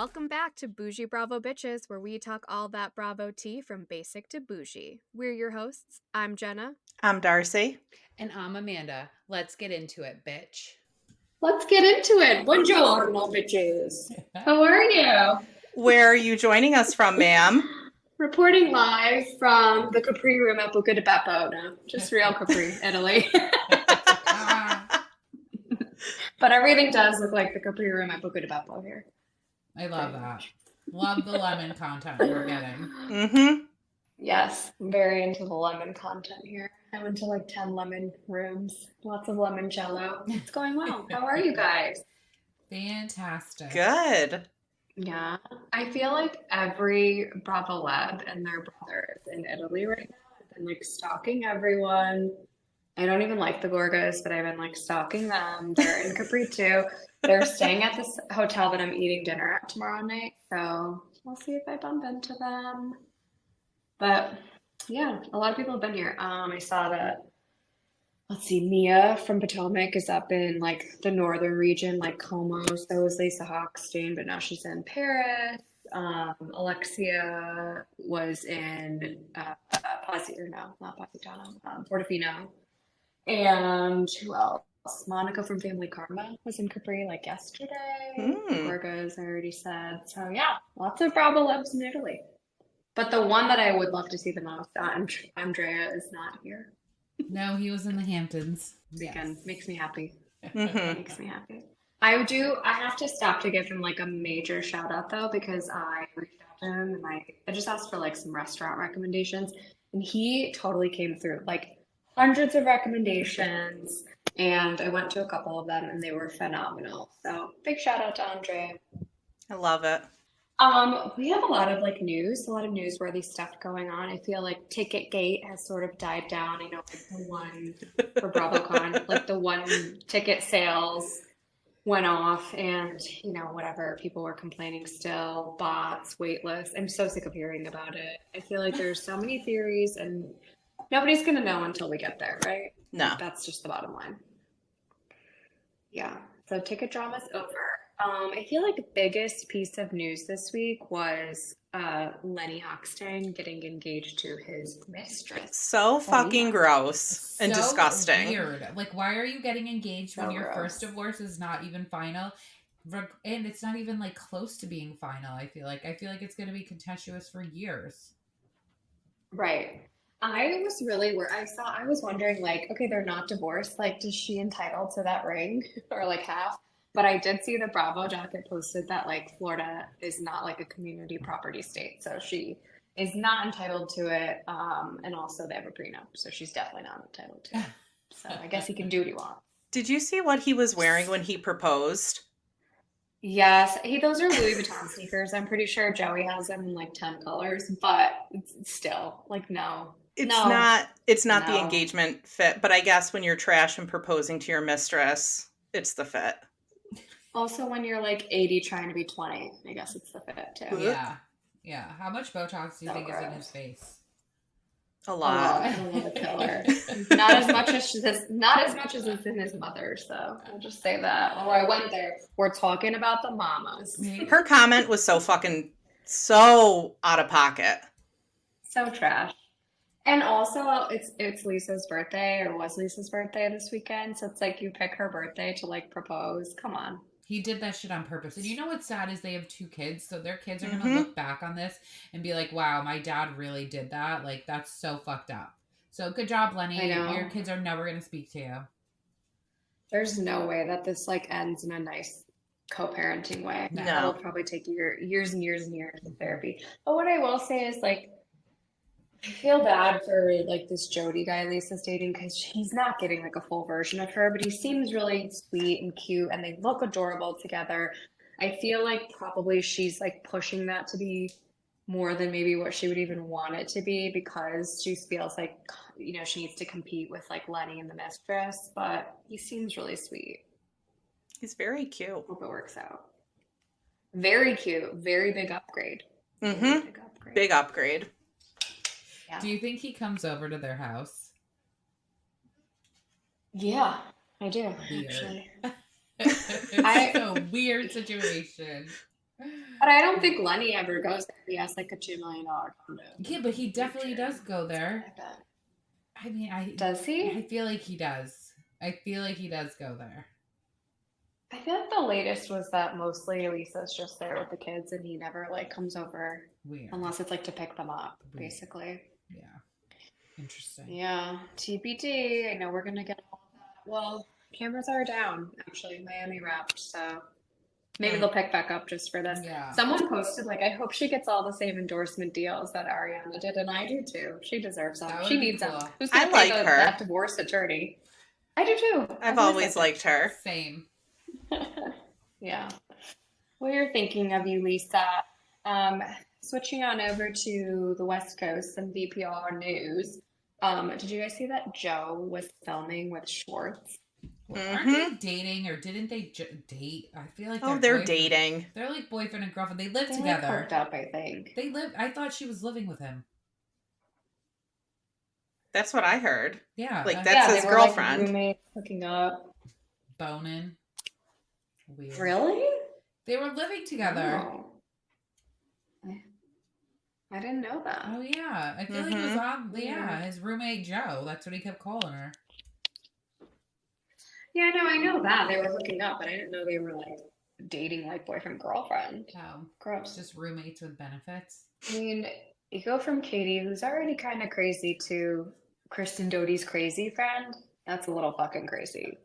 Welcome back to Boujee Bravo Bitches, where we talk all that Bravo tea from basic to bougie. We're your hosts. I'm Jenna. I'm Darcy. And I'm Amanda. Let's get into it, bitch. Let's get into it. Buongiorno, bitches. How are you? Where are you joining us from, ma'am? Reporting live from the Capri room at Buca di Beppo. No, just real Capri, Italy. But everything does look like the Capri room at Buca di Beppo here. I love that. Love the lemon content we're getting. Mm-hmm. Yes, I'm very into the lemon content here. I went to like 10 lemon rooms. Lots of limoncello. It's going well. How are you guys? Fantastic. Good. Yeah, I feel like every Bravo Lab and their brother is in Italy right now. I've been like stalking everyone. I don't even like the Gorgas, but I've been like stalking them. They're in Capri too. They're staying at this hotel that I'm eating dinner at tomorrow night. So we'll see if I bump into them. But yeah, a lot of people have been here. I saw that, let's see, Mia from Potomac is up in like the northern region, like Como. So was Lisa Hochstein, but now she's in Paris. Alexia was in not Positano, Portofino. And who else? Monica from Family Karma was in Capri like yesterday. The Gorgas, I already said. So yeah, lots of Bravo Labs in Italy. But the one that I would love to see the most, Andrea is not here. No, he was in the Hamptons. Again, makes me happy. Mm-hmm. Makes me happy. I have to stop to give him like a major shout out though, because I reached out to him and I just asked for like some restaurant recommendations and he totally came through. Like hundreds of recommendations and I went to a couple of them and they were phenomenal. So big shout out to Andrea. I love it. We have a lot of like news, a lot of newsworthy stuff going on. I feel like Ticketgate has sort of died down. You know, like the one for BravoCon, like the one ticket sales went off, and you know, whatever people were complaining still, bots, wait lists. I'm so sick of hearing about it. I feel like there's so many theories, and nobody's gonna know until we get there, right? No. That's just the bottom line. Yeah. So ticket drama's over. I feel like the biggest piece of news this week was Lenny Hochstein getting engaged to his mistress. So fucking gross and So disgusting. Weird. Like, why are you getting engaged when So your gross. first divorce is not even final? And it's not even like close to being final, I feel like. I feel like it's going to be contentious for years. Right. I was wondering, like, okay, they're not divorced. Like, is she entitled to that ring or like half? But I did see the Bravo docket posted that like Florida is not like a community property state, so she is not entitled to it. And also they have a prenup, so she's definitely not entitled to it. So I guess he can do what he wants. Did you see what he was wearing when he proposed? Yes, those are Louis Vuitton sneakers. I'm pretty sure Joey has them in like 10 colors, but it's still like no. It's not the No. engagement fit, but I guess when you're trash and proposing to your mistress, it's the fit. Also, when you're like 80 trying to be 20, I guess it's the fit too. Yeah. Yeah. How much Botox do you So think is in gross. his face? A lot. I love a killer. Not as much as it's in his mother, so I'll just say that. Oh, I went there. We're talking about the mamas. Her comment was so out of pocket. So trash. And also, it's Lisa's birthday, or was Lisa's birthday this weekend, so it's like you pick her birthday to like propose. Come on. He did that shit on purpose. And you know what's sad is they have 2 kids, so their kids are going to look back on this and be like, wow, my dad really did that. Like, that's so fucked up. So good job, Lenny. I know. Your kids are never going to speak to you. There's no way that this like ends in a nice co-parenting way. No. It'll probably take years and years and years of therapy. But what I will say is like, I feel bad for like this Jody guy Lisa's dating because he's not getting like a full version of her, but he seems really sweet and cute and they look adorable together. I feel like probably she's like pushing that to be more than maybe what she would even want it to be because she feels like, you know, she needs to compete with like Lenny and the mistress, but he seems really sweet. He's very cute. Hope it works out. Very cute. Very big upgrade. Very Mm-hmm. big upgrade. Big upgrade. Yeah. Do you think he comes over to their house? Yeah, I do, Weird. actually. It's a weird situation. But I don't think Lenny ever goes there. He has like a $2 million condo. Yeah, but he definitely does go there. I bet. I mean, Does he? I feel like he does. I feel like he does go there. I feel like the latest was that mostly Elisa's just there with the kids and he never like comes over Weird. unless it's like to pick them up, Weird. basically. Yeah. Interesting. Yeah. TBD. I know we're gonna get all of that. Well, cameras are down, actually. Miami wrapped, so maybe they'll pick back up just for this. Yeah. Someone posted, like, I hope she gets all the same endorsement deals that Ariana did, and I do too. She deserves them. That She would be needs them. cool. Who's gonna I pay like her. that divorce attorney? I do too. I've always liked her. Same. Yeah. What you're thinking of you, Lisa. Switching on over to the West Coast, some VPR news. Did you guys see that Joe was filming with Schwartz? Well, aren't they dating, or didn't they date? I feel like They're dating. They're like boyfriend and girlfriend. They live They together. like hooked up, I think. They live. I thought she was living with him. That's what I heard. Yeah, Like that's his girlfriend. Like roommates hooking up. boning. Weird. Really? They were living together. Oh. I didn't know that. Oh yeah, I feel like it was on. Yeah, his roommate Joe. That's what he kept calling her. Yeah, no, I know that they were hooking up, but I didn't know they were like dating, like boyfriend girlfriend. Oh, Gross. just roommates with benefits. I mean, you go from Katie, who's already kind of crazy, to Kristen Doty's crazy friend. That's a little fucking crazy.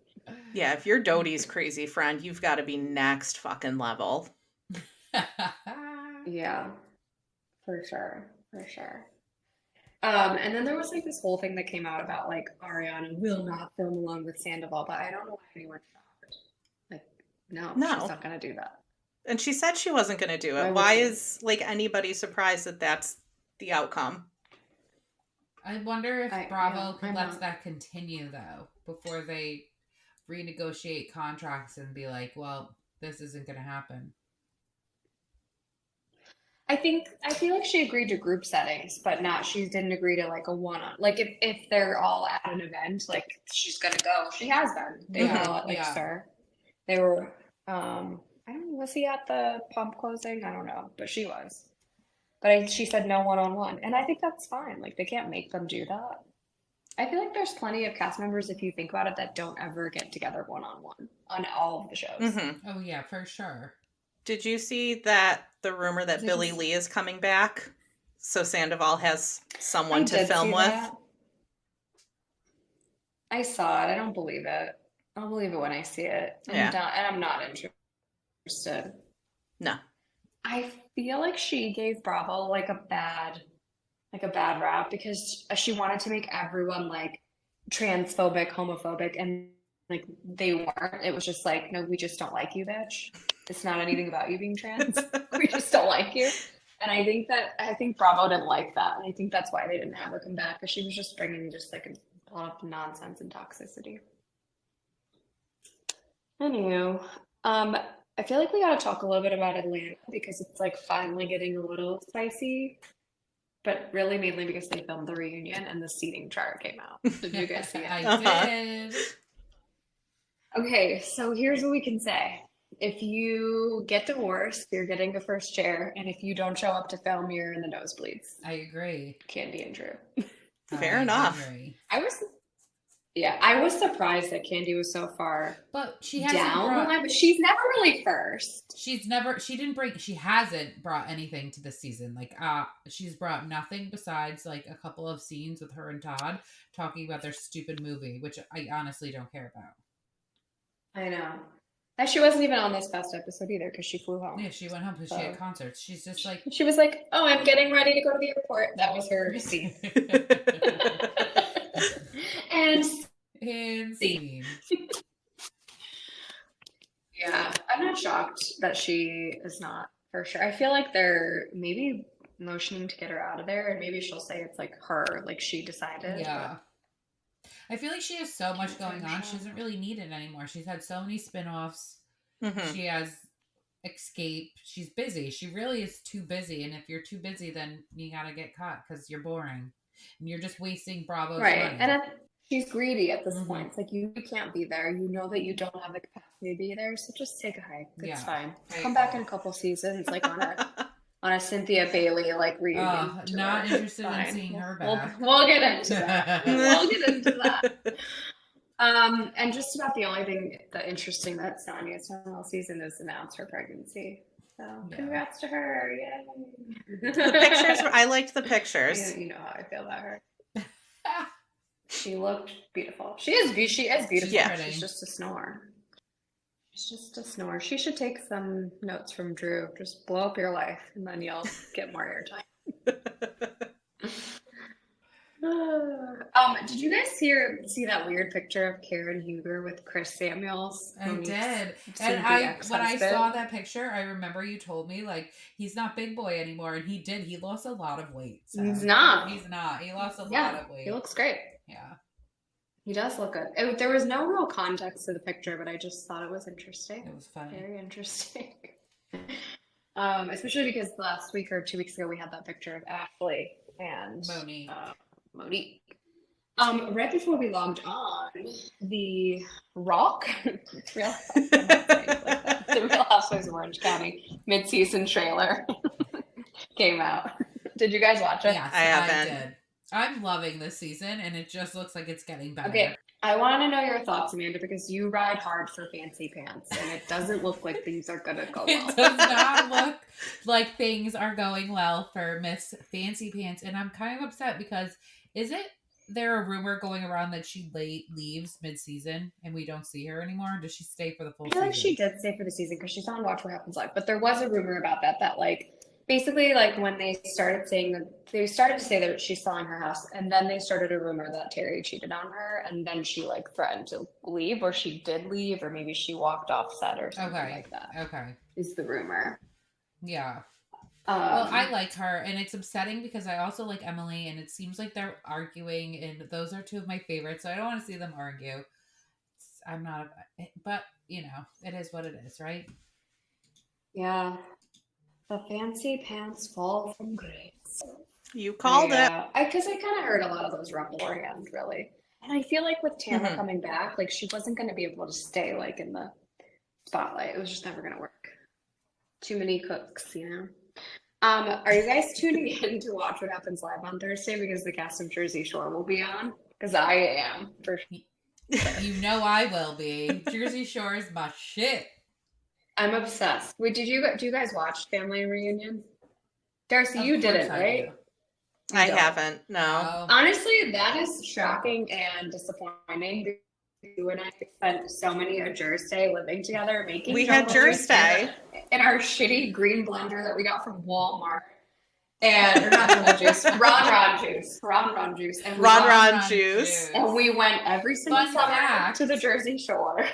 Yeah, if you're Doty's crazy friend, you've got to be next fucking level. Yeah, for sure, for sure. And then there was like this whole thing that came out about like Ariana will not film along with Sandoval, but I don't know why anyone's shocked. Like, no, she's not gonna do that. And she said she wasn't going to do it. Why is like anybody surprised that that's the outcome? I wonder if Bravo could let that continue though before they renegotiate contracts and be like, well, this isn't going to happen. I feel like she agreed to group settings, but she didn't agree to like a one-on. Like if they're all at an event, like she's gonna go. She has been. They were all at like Star. They were I don't know, was he at the pump closing? I don't know, but she was. But she said no one-on-one. And I think that's fine. Like they can't make them do that. I feel like there's plenty of cast members, if you think about it, that don't ever get together one-on-one on all of the shows. Mm-hmm. Oh yeah, for sure. Did you see that the rumor that Billy Lee is coming back? So Sandoval has someone to film with? That. I saw it. I don't believe it. I'll believe it when I see it. And I'm not interested. No. I feel like she gave Bravo like a bad rap because she wanted to make everyone like transphobic, homophobic, and like they weren't. It was just like, no, we just don't like you, bitch. It's not anything about you being trans. We just don't like you. And I think Bravo didn't like that. And I think that's why they didn't have her come back, because she was just bringing just like a lot of nonsense and toxicity. Anywho, I feel like we got to talk a little bit about Atlanta because it's like finally getting a little spicy, but really mainly because they filmed the reunion and the seating chart came out. Did you guys see it? I did. Okay, so here's what we can say. If you get divorced, you're getting a first chair, and if you don't show up to film, you're in the nosebleeds. I agree. Candy and Drew. Fair enough. I was surprised that Candy was so far but she down, but she's never really first. She hasn't brought anything to this season. Like, she's brought nothing besides like a couple of scenes with her and Todd talking about their stupid movie, which I honestly don't care about. I know. And she wasn't even on this past episode either because she flew home. Yeah, she went home because she had concerts. She's just like... She was like, oh, I'm getting ready to go to the airport. That was her scene. And scene. Yeah, I'm not shocked that she is not, for sure. I feel like they're maybe motioning to get her out of there, and maybe she'll say it's like her, like she decided. Yeah. I feel like she has so much going on. She doesn't really need it anymore. She's had so many spin-offs. Mm-hmm. She has Escape. She's busy. She really is too busy. And if you're too busy, then you gotta get caught because you're boring. And you're just wasting Bravo's money. She's greedy at this point. It's like you can't be there. You know that you don't have the capacity to be there, so just take a hike. It's fine. Come back in a couple seasons, like on a Cynthia Bailey like reunion. Not interested in seeing her back. We'll get into that. We'll get into that. And just about the only thing that interesting that Sonja's final season is announced her pregnancy. So congrats to her! Yay! The pictures. I liked the pictures. You know how I feel about her. She looked beautiful. She is beautiful. Yeah. She's just a snore. She's just a snore. She should take some notes from Drew. Just blow up your life, and then you'll get more airtime. Did you guys see that weird picture of Karen Huger with Chris Samuels? I did. And when I saw that picture, I remember you told me, like, he's not big boy anymore. And he did. He lost a lot of weight. So. He's not. He lost a lot of weight. He looks great. Yeah. He does look good. There was no real context to the picture, but I just thought it was interesting. It was funny. Very interesting. Especially because last week or 2 weeks ago, we had that picture of Ashley and Monique. Right before we logged on, the Rock, the Real Housewives of Orange County mid-season trailer came out. Did you guys watch it? Yes, I haven't. I did. I'm loving this season, and it just looks like it's getting better. Okay, I want to know your thoughts, Amanda, because you ride hard for Fancy Pants, and it doesn't look like things are gonna go well. It does not look like things are going well for Miss Fancy Pants, and I'm kind of upset because there a rumor going around that she leaves mid-season and we don't see her anymore? Or does she stay for the full season? I feel like she did stay for the season because she's on Watch What Happens Live, but there was a rumor about that like basically like when they started to say that she's selling her house, and then they started a rumor that Terry cheated on her, and then she like threatened to leave, or she did leave, or maybe she walked off set or something like that. Okay. Is the rumor. Yeah. Well, I like her, and it's upsetting because I also like Emily, and it seems like they're arguing, and those are two of my favorites, so I don't want to see them argue. But, you know, it is what it is, right? Yeah. The Fancy Pants fall from grace. You called it. Because I kind of heard a lot of those rumble around, really. And I feel like with Tamara coming back, like she wasn't going to be able to stay like in the spotlight. It was just never going to work. Too many cooks, you know? Are you guys tuning in to Watch What Happens Live on Thursday because the cast of Jersey Shore will be on? Because I am, for sure. You know I will be. Jersey Shore is my shit. I'm obsessed. Wait, do you guys watch Family Reunion? Darcy, you didn't, right? I haven't, no. Honestly, that is shocking and disappointing. You and I spent so many a Thursday living together, making. We had Thursday in our shitty green blender that we got from Walmart, and or not Ron juice, Ron juice, and Ron juice. And we went every single summer to the Jersey Shore.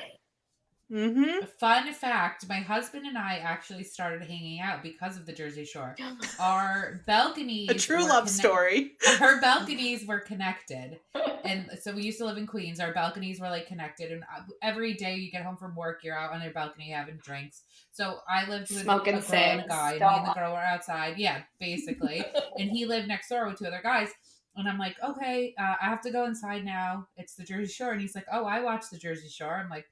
Mm-hmm. Fun fact, my husband and I actually started hanging out because of the Jersey Shore. Our balconies... A true love story. Her balconies were connected. And so we used to live in Queens. Our balconies were like connected. And every day you get home from work, you're out on your balcony having drinks. So I lived with a girl and a guy. And me and the girl were outside. Yeah, basically. And he lived next door with two other guys. And I'm like, okay, I have to go inside now. It's the Jersey Shore. And he's like, oh, I watch the Jersey Shore. I'm like,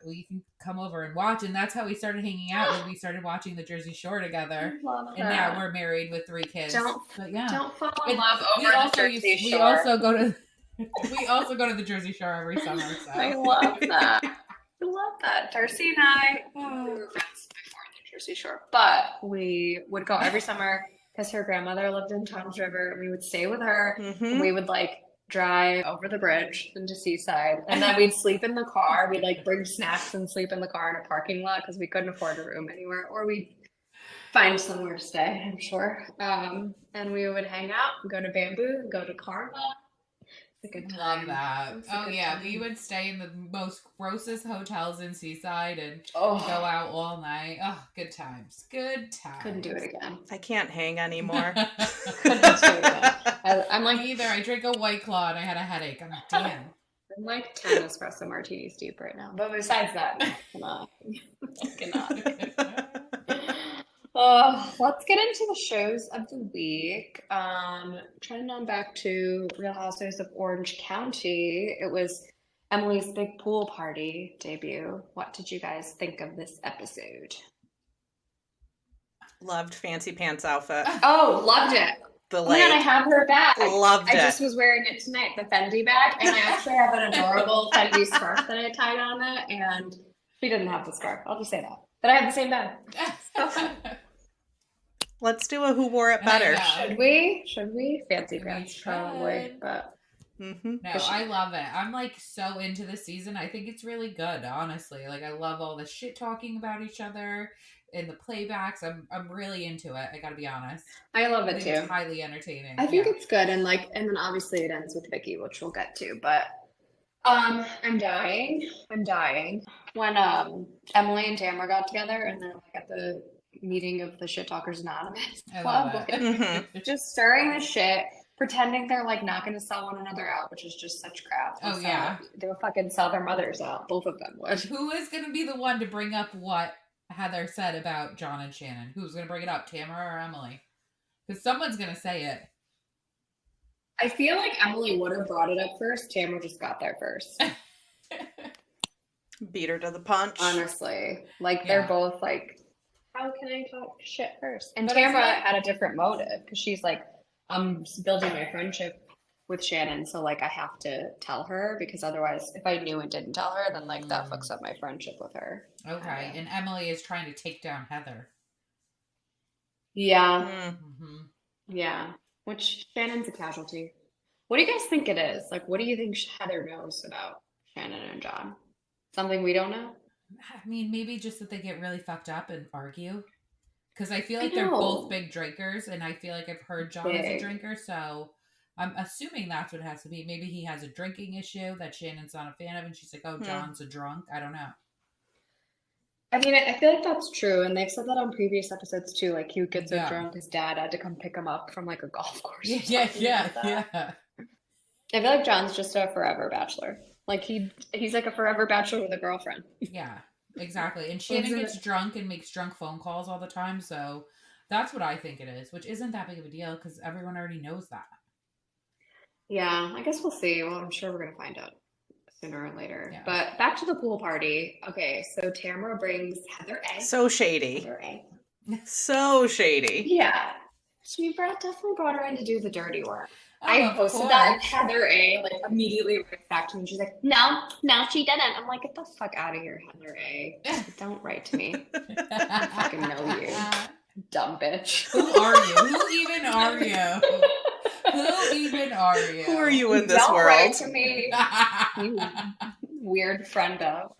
well, you can come over and watch. And that's how we started hanging out when we started watching the Jersey Shore together. And now we're married with 3 kids. Don't fall in love over the Jersey Shore. We also go to the Jersey Shore every summer. So. I love that. I love that. Darcy and I were friends before the Jersey Shore, but we would go every summer because her grandmother lived in Toms River. And we would stay with her. And we would like drive over the bridge into Seaside, and then we'd sleep in the car. We'd like bring snacks and sleep in the car in a parking lot because we couldn't afford a room anywhere, or we'd find somewhere to stay, I'm sure. And we would hang out, go to Bamboo, go to Karma. It's a good time. Love that. Oh yeah, we would stay in the most grossest hotels in Seaside and go out all night. Oh, good times. Good times. Couldn't do it again. I can't hang anymore. Couldn't do it again. I'm like either. I drink a White Claw and I had a headache. I'm like, damn. I'm like 10 espresso martinis deep right now. But besides that, I cannot. Let's get into the shows of the week. Trending on back to Real Housewives of Orange County. It was Emily's big pool party debut. What did you guys think of this episode? Loved fancy pants outfit. Oh, loved it. The Oh my God, I have her bag. Loved it. I just was wearing it tonight, the Fendi bag, and I actually have an adorable Fendi scarf that I tied on it, and she didn't have the scarf. I'll just say that. But I have the same bag. Let's do a who wore it better. Should we? Fancy pants, probably, but... No, I love it. I'm like so into the season. I think it's really good, honestly. Like I love all the shit talking about each other in the playbacks. I'm really into it. I gotta be honest. I love it too. It's highly entertaining. I think it's good, and then obviously it ends with Vicky, which we'll get to. But I'm dying. When Emily and Tamara got together, and they're like at the meeting of the Shit Talkers Anonymous Club, just stirring the shit. Pretending they're like not going to sell one another out, which is just such crap. They would fucking sell their mothers out. Both of them would. Who is going to be the one to bring up what Heather said about John and Shannon? Who's going to bring it up, Tamara or Emily? Because someone's going to say it. I feel like Emily would have brought it up first. Tamara just got there first. Beat her to the punch. Honestly, they're both like, how can I talk shit first? And Tamara had a different motive because she's like, I'm building my friendship with Shannon, so I have to tell her because otherwise, if I knew and didn't tell her, then that fucks up my friendship with her. Okay, and Emily is trying to take down Heather. Yeah, yeah. Which Shannon's a casualty. What do you guys think it is? What do you think Heather knows about Shannon and John? Something we don't know? I mean, maybe just that they get really fucked up and argue. Because I feel like they're both big drinkers, and I feel like I've heard John is a drinker, so I'm assuming that's what it has to be. Maybe he has a drinking issue that Shannon's not a fan of, and she's like, oh, John's a drunk. I don't know. I mean, I feel like that's true, and they've said that on previous episodes, too. He would get so drunk, his dad had to come pick him up from, a golf course. Yeah. I feel like John's just a forever bachelor. He's like a forever bachelor with a girlfriend. Yeah. Exactly. And Shannon gets drunk and makes drunk phone calls all the time. So that's what I think it is, which isn't that big of a deal because everyone already knows that. Yeah, I guess we'll see. Well, I'm sure we're going to find out sooner or later. Yeah. But back to the pool party. Okay, so Tamara brings Heather A. So shady. Heather A. So shady. Yeah. She definitely brought her in to do the dirty work. I posted that, and Heather A. immediately writes back to me, and she's like, no, she didn't. I'm like, get the fuck out of here, Heather A. Don't write to me. I fucking know you, dumb bitch. Who are you? Who even are you? Who even are you? Who are you in this Don't world? Write to me, you weird friendo.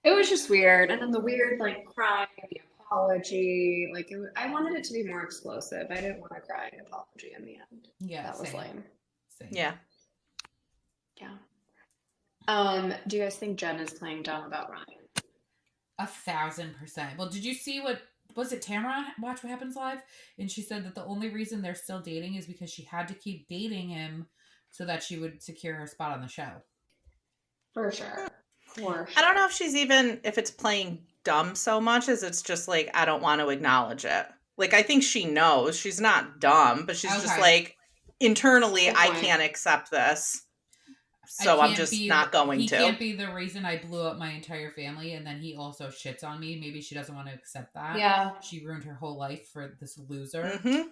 It was just weird, and then the weird crying, the apology, I wanted it to be more explosive. I didn't want to cry an apology in the end. Yeah, that was lame. Same. Yeah. Do you guys think Jen is playing dumb about Ryan? 1,000%. Well, did you see what was it? Tamara Watch What Happens Live, and she said that the only reason they're still dating is because she had to keep dating him so that she would secure her spot on the show. For sure. I don't know if it's playing dumb so much as it's just I don't want to acknowledge it. I think she knows she's not dumb, but she's just internally, I can't accept this. So I'm just not going to. He can't be the reason I blew up my entire family, and then he also shits on me. Maybe she doesn't want to accept that. Yeah. She ruined her whole life for this loser. Mm-hmm.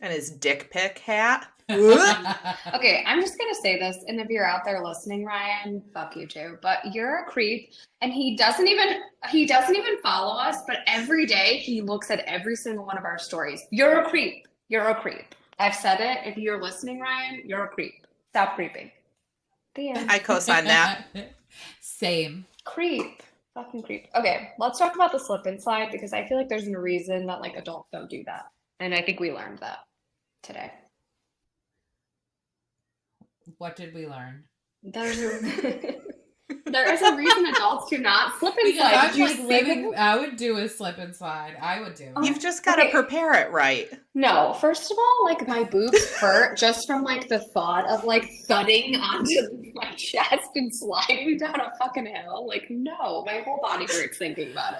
And his dick pic hat. Okay, I'm just going to say this, and if you're out there listening, Ryan, fuck you too, but you're a creep, and he doesn't even follow us, but every day he looks at every single one of our stories. You're a creep. You're a creep. I've said it. If you're listening, Ryan, you're a creep. Stop creeping. The end. I co-sign that. Same. Creep. Fucking creep. Okay, let's talk about the slip and slide because I feel like there's a reason that adults don't do that. And I think we learned that today. What did we learn? There is a reason adults do not slip and slide. I would do a slip and slide. I would do it. You've just got to prepare it right. No, first of all, my boobs hurt just from the thought of thudding onto my chest and sliding down a fucking hill. No, my whole body hurts thinking about it.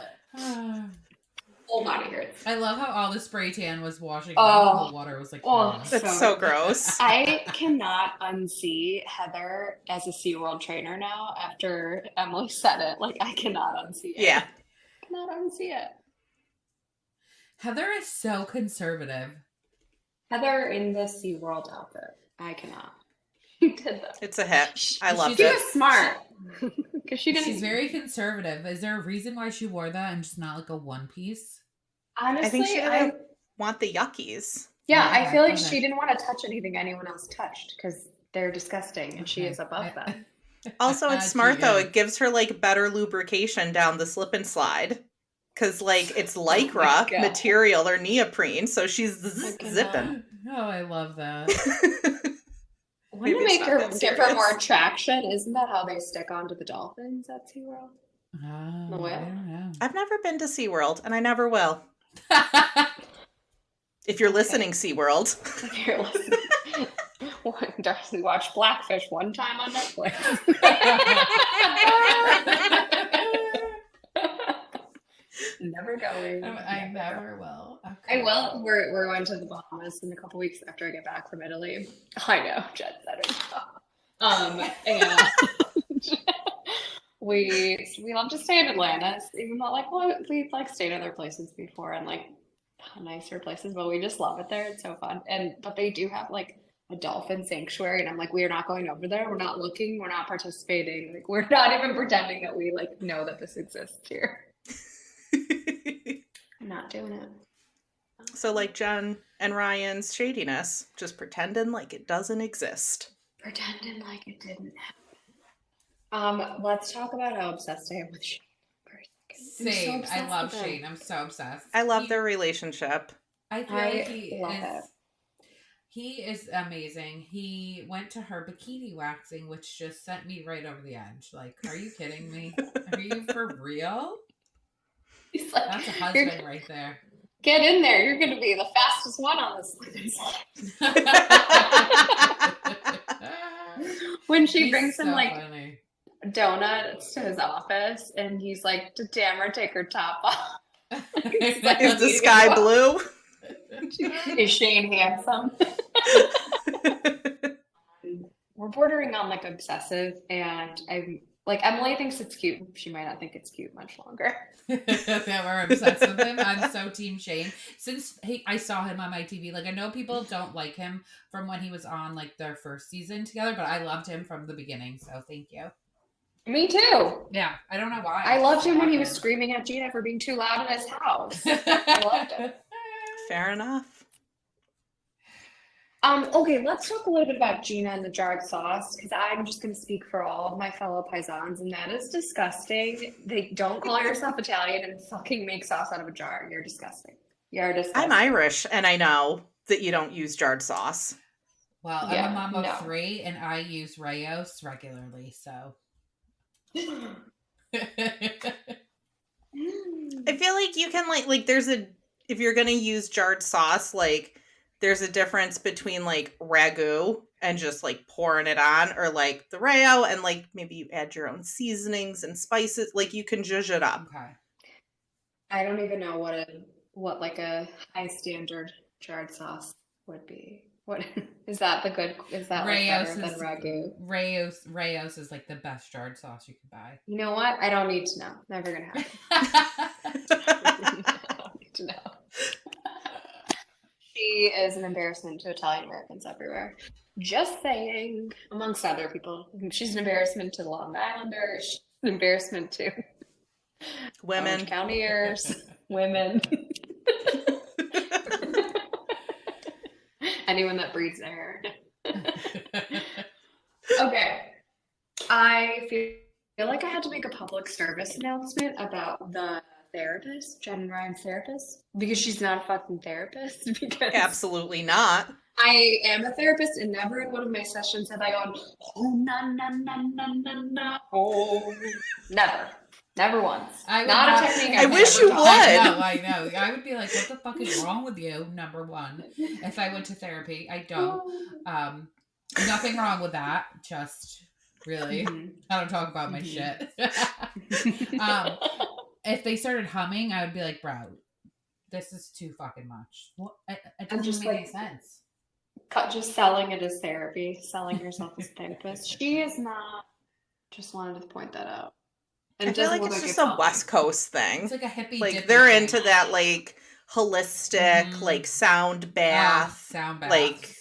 Whole body hurts. I love how all the spray tan was washing off and the water was like, That's so gross. I cannot unsee Heather as a SeaWorld trainer now after Emily said it. Like, I cannot unsee it. Yeah. I cannot unsee it. Heather is so conservative. Heather in the SeaWorld outfit. I cannot. She did that. It's a hit. I loved She it. was smart. Because she didn't. She's very conservative. Is there a reason why she wore that and just not like a one piece? Honestly, I think she didn't want the yuckies. Yeah, Okay, I feel like okay. she didn't want to touch anything anyone else touched because they're disgusting and she is above them. Also, it's smart She though. is. It gives her like better lubrication down the slip and slide. Because like it's my lycra God. material or neoprene, so she's I cannot. zipping. Oh, I love that. Wouldn't Maybe it it's make not her that give her serious. more traction? Isn't that how they stick onto the dolphins at SeaWorld? Oh, The whale? I don't know. I've never been to SeaWorld, and I never will. If you're listening, SeaWorld. If you're listening. Darcy watched Blackfish one time on Netflix. Never going. I never will. Okay. I will. We're going to the Bahamas in a couple weeks after I get back from Italy. I know, jet setter. And we love to stay in Atlanta, even though we've stayed other places before and like nicer places, but we just love it there. It's so fun. But they do have like a dolphin sanctuary, and I'm like, we are not going over there. We're not looking. We're not participating. Like, we're not even pretending that we like know that this exists here. I'm not doing it. So like Jen and Ryan's shadiness, just pretending like it doesn't exist. Pretending like it didn't happen. Let's talk about how obsessed I am with Shane for a second. Same. So I obsessed love with him. Shane. I'm so obsessed. I love their relationship. I feel I like he love is. it. He is amazing. He went to her bikini waxing, which just sent me right over the edge. Like, are you kidding me? Are you for real? He's like, That's a husband right there. get in there. You're going to be the fastest one on this slide. When she He's brings him so like funny. donuts to his office, and he's like, "Did Tamara take her top off? Is the sky blue? Is Shane handsome?" We're bordering on like obsessive, and I'm like, Emily thinks it's cute. She might not think it's cute much longer. Yeah, we're obsessed with him. I'm so team Shane. Since I saw him on my TV, like I know people don't like him from when he was on like their first season together, but I loved him from the beginning. So thank you. Me too. Yeah, I don't know why. I loved him when he was screaming at Gina for being too loud in his house. I loved it. Fair enough. Okay, let's talk a little bit about Gina and the jarred sauce, because I'm just going to speak for all of my fellow paisans, and that is disgusting. They don't call yourself Italian and fucking make sauce out of a jar. You're disgusting. You're disgusting. I'm Irish, and I know that you don't use jarred sauce. Well, Yeah, I'm a mom of no. 3, and I use Rayos regularly, so. I feel like you can like there's if you're gonna use jarred sauce, like there's a difference between like ragu and just like pouring it on, or like the Rayo and like maybe you add your own seasonings and spices. Like you can zhuzh it up. Okay. I don't even know what like a high standard jarred sauce would be. What is that is that like better than ragu? Rayos is like the best jarred sauce you can buy. You know what? I don't need to know. Never gonna happen. I don't need to know. She is an embarrassment to Italian Americans everywhere. Just saying, amongst other people. She's an embarrassment to the Long Islanders. She's an embarrassment to Women. Orange Countyers, women. Anyone that breeds their hair. Okay. I feel like I had to make a public service announcement about the therapist, Jen and Ryan's therapist, because she's not a fucking therapist. Because Absolutely not. I am a therapist, and never in one of my sessions have I gone, oh, na, na, na, na, na, na, oh. Never once. Not a technique. I wish you would. I know. I would be like, what the fuck is wrong with you? Number one, if I went to therapy, I don't. Nothing wrong with that. Just really, I don't talk about my shit. If they started humming, I would be like, bro, this is too fucking much. Well, it I'm doesn't just make like any sense. just selling it as therapy, selling yourself as a therapist. She is not. Just wanted to point that out. And I it feel doesn't like look it's like just it's a helping. West Coast thing. It's like a hippie Like dippy they're thing. into that like holistic, like sound bath. Sound bath. Like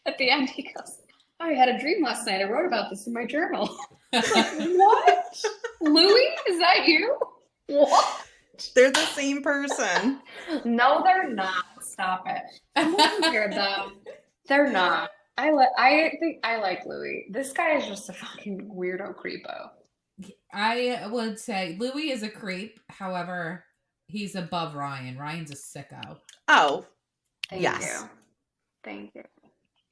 At the end, he goes, "I had a dream last night. I wrote about this in my journal." I'm like, what? Louis? Is that you? What? they're the same person. No, they're not. Stop it. I'm gonna compare them. They're not. I think I like Louis. This guy is just a fucking weirdo creepo. I would say Louis is a creep. However, he's above Ryan. Ryan's a sicko. Oh, Thank yes. you. Thank you.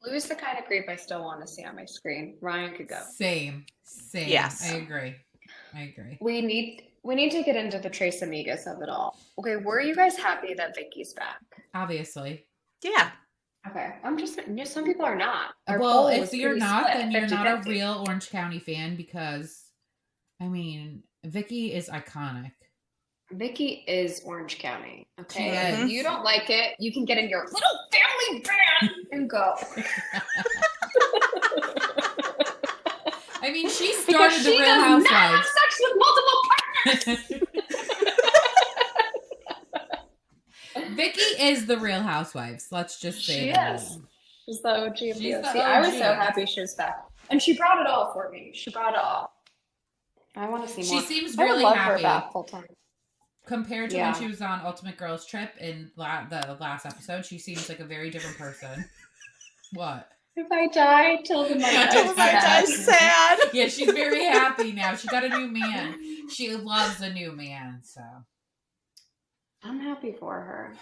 Louis is the kind of creep I still want to see on my screen. Ryan could go. Same. Yes. I agree. We need to get into the Trace Amigas of it all. Okay, were you guys happy that Vicky's back? Obviously. Yeah. Okay, I'm just some people are not. Well, if you're not, then you're not a real Orange County fan because, I mean, Vicky is iconic. Vicky is Orange County. Okay, Yes. if you don't like it, you can get in your little family van and go. I mean, she started the Real Housewives. Not have sex with multiple partners. Vicky is the Real Housewives. Let's just say she that. is. She's the OG of the OC. the I was OG. so happy she was back, and she brought it all for me. She brought it all. I want to see more. She seems I would really love happy. her back full time. Compared to when she was on Ultimate Girls Trip in the last episode, she seems like a very different person. What? If I die, till the night Till I die sad. Yeah, she's very happy now. She got a new man. She loves a new man, so. I'm happy for her.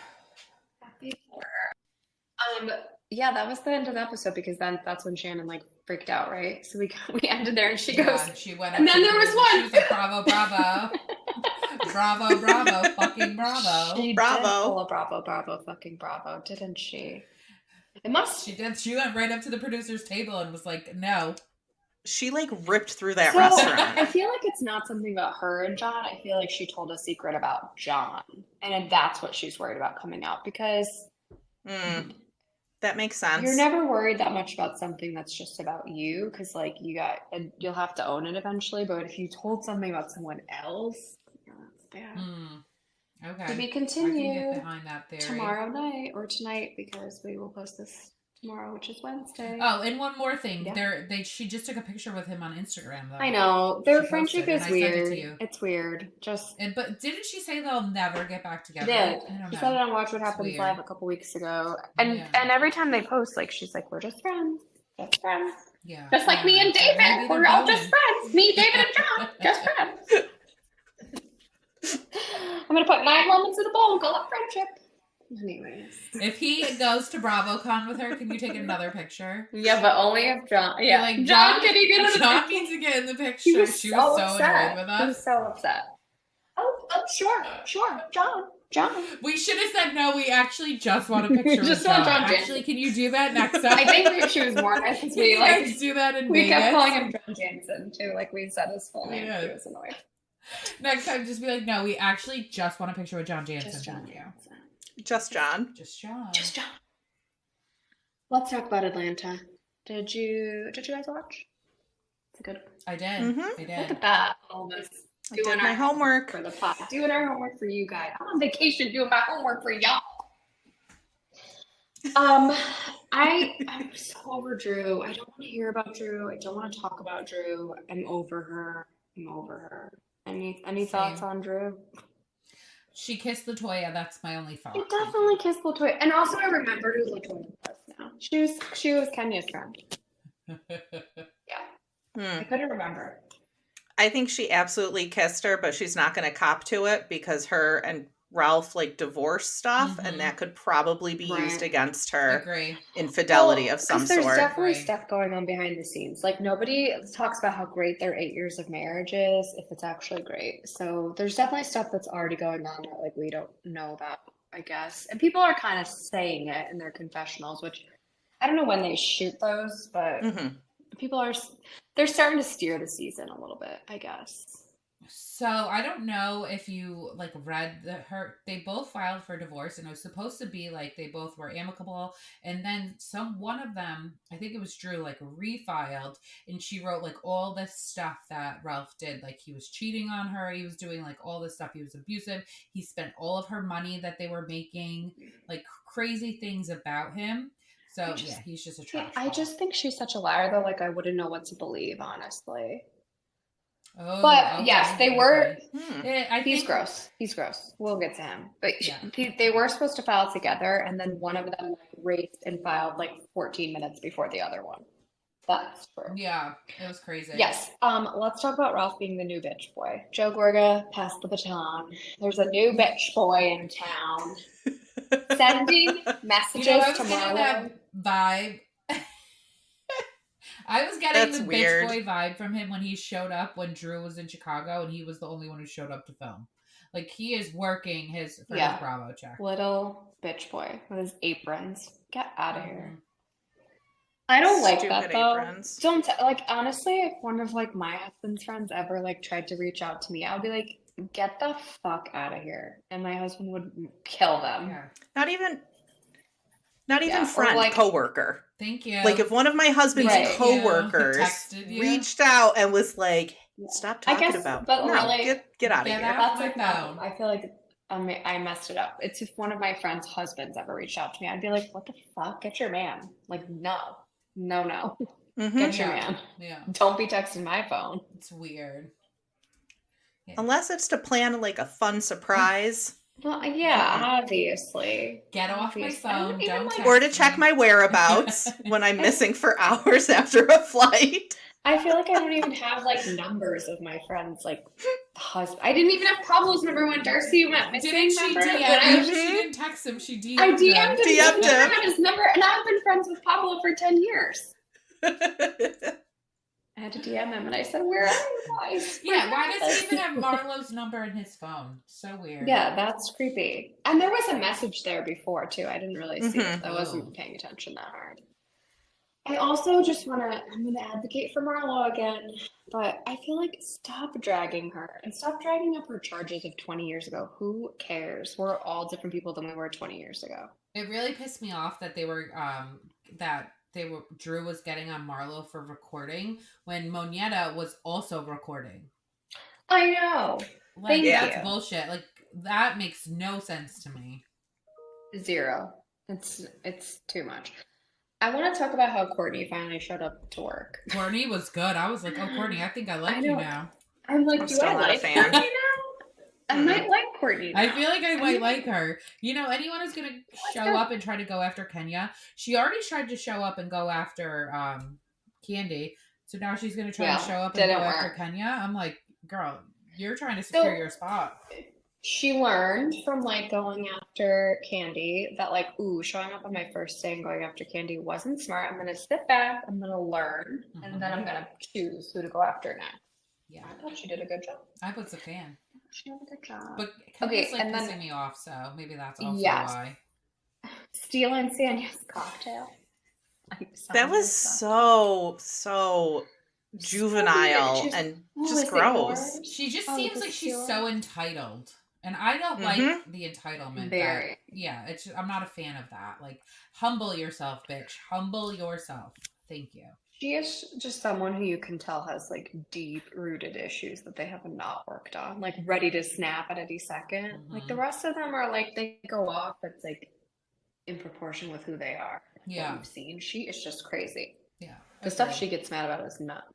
Happy for her. Yeah, that was the end of the episode because then that's when Shannon like freaked out, right? So we ended there and she goes. She went up and then there was one. She was like, bravo, bravo. Bravo, bravo, fucking bravo. She bravo. did pull a bravo, fucking bravo, didn't she? It must. She did. She went right up to the producer's table and was like, no. She like ripped through that restaurant. I feel like it's not something about her and John. I feel like she told a secret about John. And that's what she's worried about coming out because that makes sense. You're never worried that much about something that's just about you because like you'll have to own it eventually. But if you told something about someone else, that's bad. Okay. To be continued I can get behind that theory. Tomorrow night or tonight because we will post this tomorrow, which is Wednesday. Oh, and one more thing. Yeah. She just took a picture with him on Instagram, though. I know. Their She friendship posted, is and I sent weird. it to you. It's weird. But didn't she say they'll never get back together? Did. I don't know. She said it on Watch What Happens Live a couple weeks ago. And every time they post, like she's like, we're just friends. Just friends. Yeah. Just like me and David. We're all just friends. Me, David, and John. Just friends. I'm gonna put 9 lemons in a bowl and call it friendship. Anyways. If he goes to BravoCon with her, can you take another picture? Yeah, but only if John. Yeah, like, John, can you get in the John picture? needs to get in the picture. She was so upset. annoyed with us. He was so upset. Oh, sure, John. We should have said no. We actually just want a picture Just with John. want John Jansen. Actually, can you do that next time? I think she was more nice because we like do that in we Vegas. kept calling him John Jansen too. Like we said his full name. Yeah. She was annoyed. Next time, just be like, no, we actually just want a picture with John Jansen. Just John Jansen. Just John. Just John. Just John. Let's talk about Atlanta. Did you guys watch? It's a good. I did. I did. Look at that. All this. I did my homework for the pod. Doing our homework for you guys. I'm on vacation doing my homework for y'all. I'm so over Drew. I don't want to hear about Drew. I don't want to talk about Drew. I'm over her. Any thoughts on Drew? She kissed Latoya. That's my only thought. She definitely kissed Latoya. And also I remembered who Latoya was now. She was Kenya's friend. Yeah. I couldn't remember. I think she absolutely kissed her, but she's not going to cop to it because her and Ralph like divorce stuff, and that could probably be used against her. Agree. Infidelity of some there's sort. There's definitely stuff going on behind the scenes. Like nobody talks about how great their 8 years of marriage is, if it's actually great. So there's definitely stuff that's already going on that like we don't know about, I guess. And people are kind of saying it in their confessionals, which I don't know when they shoot those, but people they're starting to steer the season a little bit, I guess. So I don't know if you like read they both filed for divorce, and it was supposed to be like they both were amicable, and then one of them, I think it was Drew, like refiled, and she wrote like all this stuff that Ralph did, like he was cheating on her, he was doing like all this stuff, he was abusive, he spent all of her money that they were making, like crazy things about him. So yeah, he's just a trash ball. I just think she's such a liar though, like I wouldn't know what to believe, honestly. Oh, but okay, yes, they were. He's gross. He's gross. We'll get to him. But they were supposed to file together, and then one of them like raced and filed like 14 minutes before the other one. That's true. Yeah, it was crazy. Yes. Let's talk about Ralph being the new bitch boy. Joe Gorga passed the baton. There's a new bitch boy in town. Sending messages to Marlo. Vibe. I was getting the bitch boy vibe from him when he showed up when Drew was in Chicago, and he was the only one who showed up to film. Like, he is working his Bravo check. Little bitch boy with his aprons. Get out of here. I don't like that though. Aprons. Honestly, if one of like my husband's friends ever like tried to reach out to me, I would be like, get the fuck out of here. And my husband would kill them. Yeah. Not even friend, like, coworker. Thank you. Like if one of my husband's coworkers reached out and was like, "Stop talking about." But no, really, get out of here. That's like no. I feel like I messed it up. It's if one of my friends' husbands ever reached out to me, I'd be like, "What the fuck? Get your man!" Like, no. Mm-hmm. Get your man. Yeah. Don't be texting my phone. It's weird. Yeah. Unless it's to plan like a fun surprise. Well, yeah, obviously. Get off my phone. Don't text or to check my whereabouts when I'm missing for hours after a flight. I feel like I don't even have like numbers of my friends, like husband. I didn't even have Pablo's number when Darcy went missing. Didn't she DM him? She didn't text him. She DM'd him. I DM'd him. I never had his number, and I've been friends with Pablo for 10 years. I had to DM him, and I said, "Where are you guys?" Yeah, why does he even have Marlo's number in his phone? So weird. Yeah, that's creepy. And there was a message there before too. I didn't really see it. I wasn't paying attention that hard. I also just I'm going to advocate for Marlo again, but I feel like stop dragging her and stop dragging up her charges of 20 years ago. Who cares? We're all different people than we were 20 years ago. It really pissed me off that they were Drew was getting on Marlo for recording when Moneta was also recording. I know. Like, that's bullshit. Like, that makes no sense to me. Zero. It's too much. I want to talk about how Courtney finally showed up to work. Courtney was good. I was like, oh, Courtney, I think I like you now. I'm like, do I like Courtney now? I might like Courtney now. I feel like I might like her. You know, anyone who's going to show up and try to go after Kenya, she already tried to show up and go after Candy. So now she's going to try to show up and go after Kenya. I'm like, girl, you're trying to secure your spot. She learned from like going after Candy that like, showing up on my first day and going after Candy wasn't smart. I'm going to sit back, I'm going to learn, and then I'm going to choose who to go after next. Yeah. I thought she did a good job. I was a fan. She did a good job. But Kenya's like pissing me off, so maybe that's also why. Stealing Sanya's cocktail. That was so juvenile and just gross. She just seems like she's so entitled. And I don't like the entitlement. Very. It's I'm not a fan of that. Like, humble yourself, bitch. Humble yourself. Thank you. She is just someone who you can tell has like deep-rooted issues that they have not worked on, like ready to snap at any second. Like the rest of them are like they go off. It's like in proportion with who they are. Yeah, what you've seen. She is just crazy. Yeah, the stuff she gets mad about is nuts.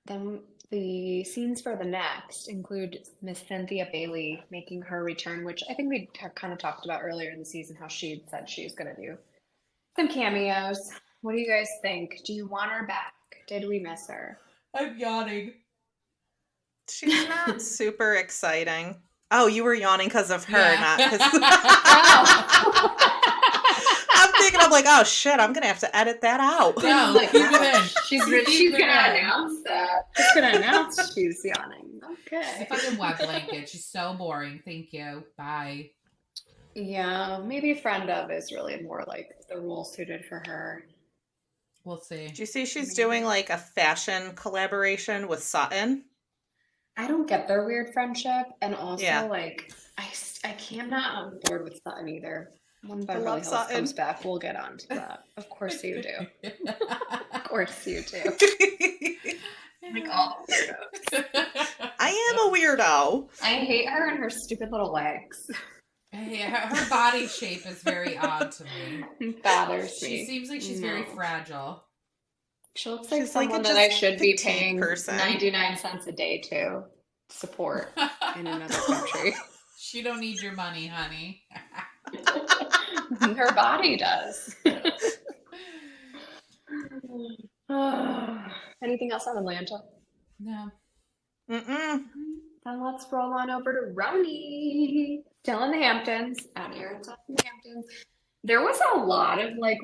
Then the scenes for the next include Miss Cynthia Bailey making her return, which I think we kind of talked about earlier in the season, how she had said she was going to do some cameos. What do you guys think? Do you want her back? Did we miss her? I'm yawning. She's not super exciting. Oh, you were yawning because of her, not because... I'm thinking, I'm like, oh shit, I'm gonna have to edit that out. No, like, keep it in. She's gonna announce that. She's gonna announce she's yawning. Okay. If I can wet blanket, she's so boring. Thank you. Bye. Yeah, maybe friend of is really more like the role suited for her. We'll see. Do you see she's doing like a fashion collaboration with Sutton? I don't get their weird friendship, and also Yeah. like I can't not on board with Sutton either. When I Beverly love Hills Sutton. comes back, we'll get onto that. Of course you do. Of course you do. Like all weirdos. I am a weirdo. I hate her and her stupid little legs. Yeah, her body shape is very odd to me. It bothers me. She seems like she's very fragile. She looks like She's someone like a that I just should be petite paying person. 99 cents a day to support in another country. She don't need your money, honey. Her body does. Anything else on Atlanta? No. Mm-mm. Then let's roll on over to RHONY. Still in the Hamptons. Out here in the Hamptons. There was a lot of like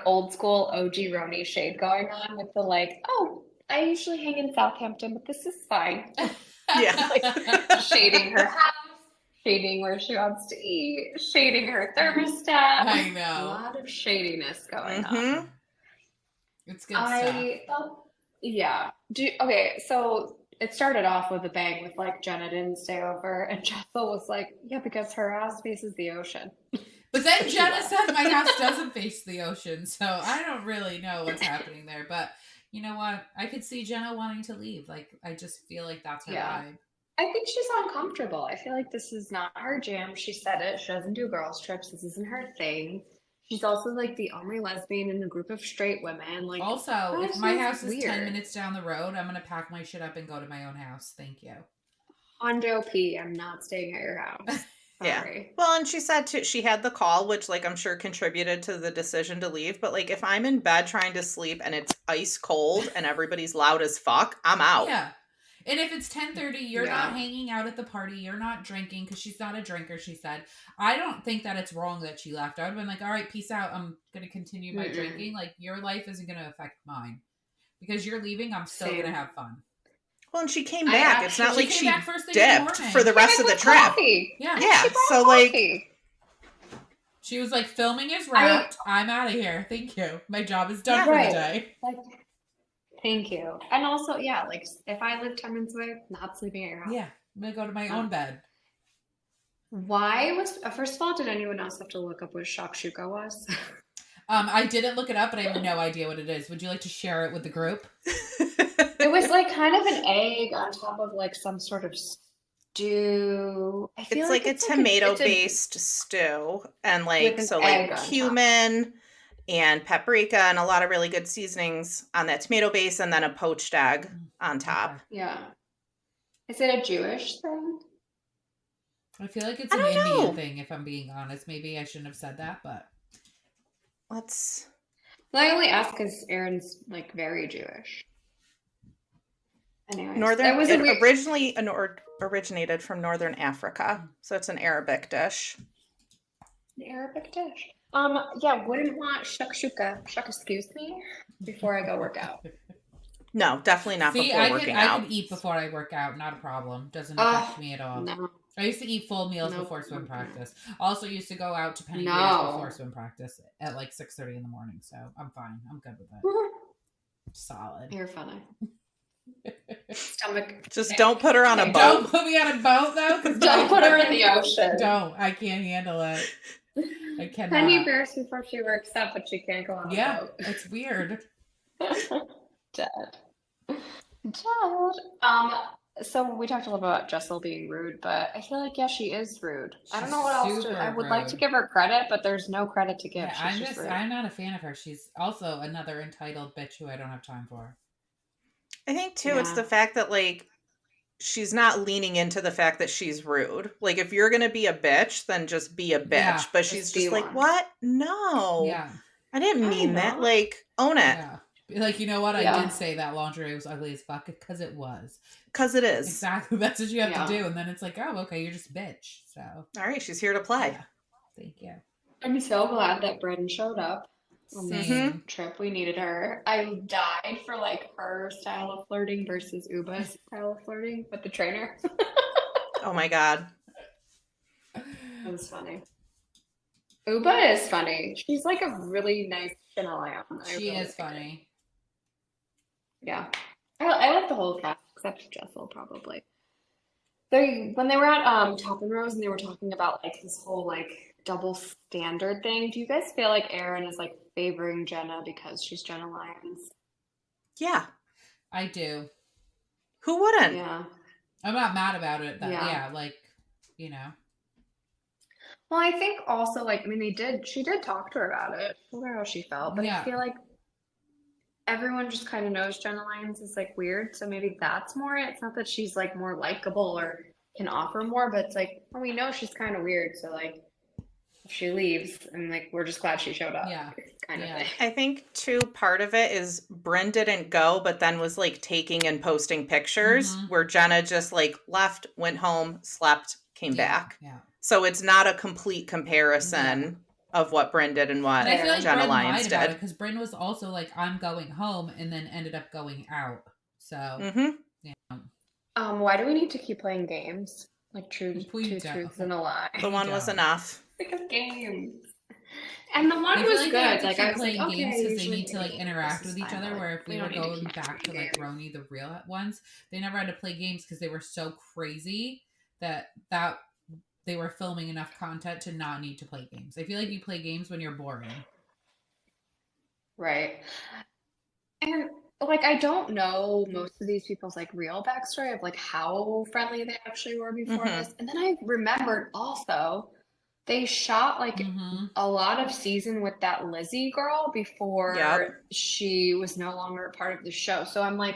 old school OG RHONY shade going on with the like, oh, I usually hang in Southampton, but this is fine. Yeah. Like shading her house, shading where she wants to eat, shading her thermostat. I know. A lot of shadiness going on. It's good stuff. Yeah. Okay, so it started off with a bang with like Jenna didn't stay over, and Jessel was like, yeah, because her house faces the ocean. But then Jenna said my house doesn't face the ocean, so I don't really know what's happening there. But you know what? I could see Jenna wanting to leave. Like, I just feel like that's her vibe. I think she's uncomfortable. I feel like this is not her jam. She said it. She doesn't do girls trips. This isn't her thing. She's also like the only lesbian in a group of straight women. Like, also, if my house is 10 minutes down the road, I'm gonna pack my shit up and go to my own house. Thank you. Hondo P, I'm not staying at your house. Yeah. Well, and she said too, she had the call, which like I'm sure contributed to the decision to leave. But like if I'm in bed trying to sleep and it's ice cold and everybody's loud as fuck, I'm out. Yeah. And if it's 10:30, you're not hanging out at the party, you're not drinking, because she's not a drinker, she said. I don't think that it's wrong that she left. I would have been like, all right, peace out. I'm going to continue my drinking. Like, your life isn't going to affect mine. Because you're leaving, I'm still going to have fun. Well, and she came back. It's not like she dipped the for the rest of the trip. Yeah. Yeah. So like, she was like, filming is wrapped. I'm out of here. Thank you. My job is done for the day. Like, thank you. And also, yeah, like if I live 10 minutes away, not sleeping at your house. Yeah, I'm gonna go to my own bed. Why was first of all, did anyone else have to look up what shakshuka was? I didn't look it up, but I have no idea what it is. Would you like to share it with the group? It was like kind of an egg on top of like some sort of stew. It's like a tomato-based stew, and like so like cumin and paprika and a lot of really good seasonings on that tomato base, and then a poached egg on top. Yeah. Is it a Jewish thing? I feel like it's an Indian thing, if I'm being honest. Maybe I shouldn't have said that, but let's. Well, I only ask because Aaron's like very Jewish. Anyways, originally originated from Northern Africa, so it's an Arabic dish. An Arabic dish. Wouldn't want shakshuka. Excuse me, before I go work out. No, definitely not before working out. I could eat before I work out, not a problem. Doesn't affect me at all. No. I used to eat full meals before swim practice. Also used to go out to Penny Bears before swim practice at like 6:30 in the morning. So I'm fine. I'm good with it. Solid. You're funny. Stomach. Just don't put her on a boat. Don't put me on a boat though. Don't put her in the ocean. Don't. I can't handle it. I cannot. Penny Bears before she works out, but she can't go on a boat. Yeah, it's weird. Dead. So we talked a little about Jessel being rude, but I feel like she is rude. I don't know what else I would like to give her credit, but there's no credit to give. Yeah, I'm not a fan of her. She's also another entitled bitch who I don't have time for. I think too, it's the fact that like she's not leaning into the fact that she's rude. Like if you're gonna be a bitch, then just be a bitch. Yeah, but she's just like, what? No. Yeah. I didn't mean that. Like, own it. Yeah. Like, you know what? I did say that lingerie was ugly as fuck because it was. Because it is. Exactly. That's what you have to do. And then it's like, oh, okay, you're just a bitch. So. All right, she's here to play. Yeah. Thank you. I'm so glad that Bren showed up on this trip. We needed her. I died for like her style of flirting versus Uba's style of flirting with the trainer. Oh my God. It was funny. Uba is funny. She's like a really nice Chanel. She is funny. Yeah. I like the whole cast, except Jessel, probably. When they were at Top and Rose and they were talking about like this whole like double standard thing, do you guys feel like Erin is like favoring Jenna because she's Jenna Lyons? Yeah. I do. Who wouldn't? Yeah. I'm not mad about it. Yeah, like, you know. Well, I think also like, I mean, she did talk to her about it. I wonder how she felt, but I feel like everyone just kind of knows Jenna Lyons is like weird, so maybe that's more it. It's not that she's like more likable or can offer more, but it's like, well, we know she's kind of weird, so like if she leaves, and like we're just glad she showed up. Yeah. Kind of thing. I think too part of it is Brynn didn't go, but then was like taking and posting pictures where Jenna just like left, went home, slept, came back. Yeah. So it's not a complete comparison of what Brynn did and what I feel like Jenna Brynn Lyons lied did. Because Brynn was also like, I'm going home, and then ended up going out. So, yeah. Why do we need to keep playing games? Like two truths and a lie. The one was enough. Sick of games. And the one was good. Like I was playing like, games okay, because they need to like interact with each other. Where if we were going back to like RHONY, the real ones, they never had to play games because they were so crazy that they were filming enough content to not need to play games. I feel like you play games when you're boring. Right. And like I don't know most of these people's like real backstory of like how friendly they actually were before this. And then I remembered also they shot like a lot of season with that Lizzie girl before she was no longer a part of the show. So I'm like,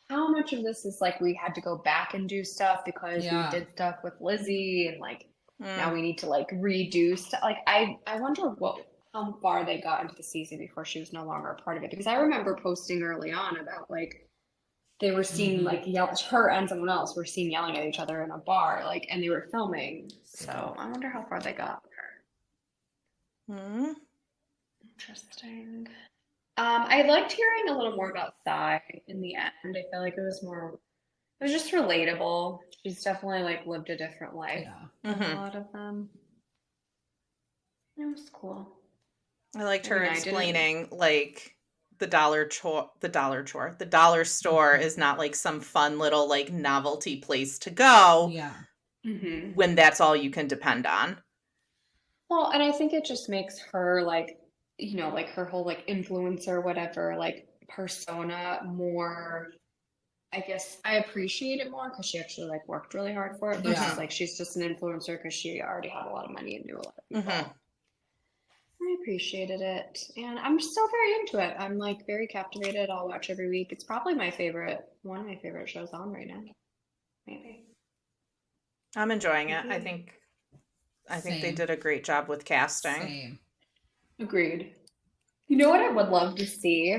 how much of this is like we had to go back and do stuff because we did stuff with Lizzie and like now we need to like redo stuff. Like I wonder how far they got into the season before she was no longer a part of it. Because I remember posting early on about like they were seen like her and someone else were seen yelling at each other in a bar, like, and they were filming. So I wonder how far they got with her. Interesting. I liked hearing a little more about Sai in the end. I feel like it was just relatable. She's definitely like lived a different life than a lot of them. It was cool. I liked her explaining like the dollar store is not like some fun little like novelty place to go. Yeah. When that's all you can depend on. Well, and I think it just makes her like, you know, like her whole like influencer, whatever, like persona more, I guess I appreciate it more because she actually like worked really hard for it versus like she's just an influencer because she already had a lot of money and knew a lot of people. I appreciated it, and I'm still very into it. I'm like very captivated. I'll watch every week. It's probably one of my favorite shows on right now. Maybe. I'm enjoying it. I think they did a great job with casting. Same. Agreed. You know what I would love to see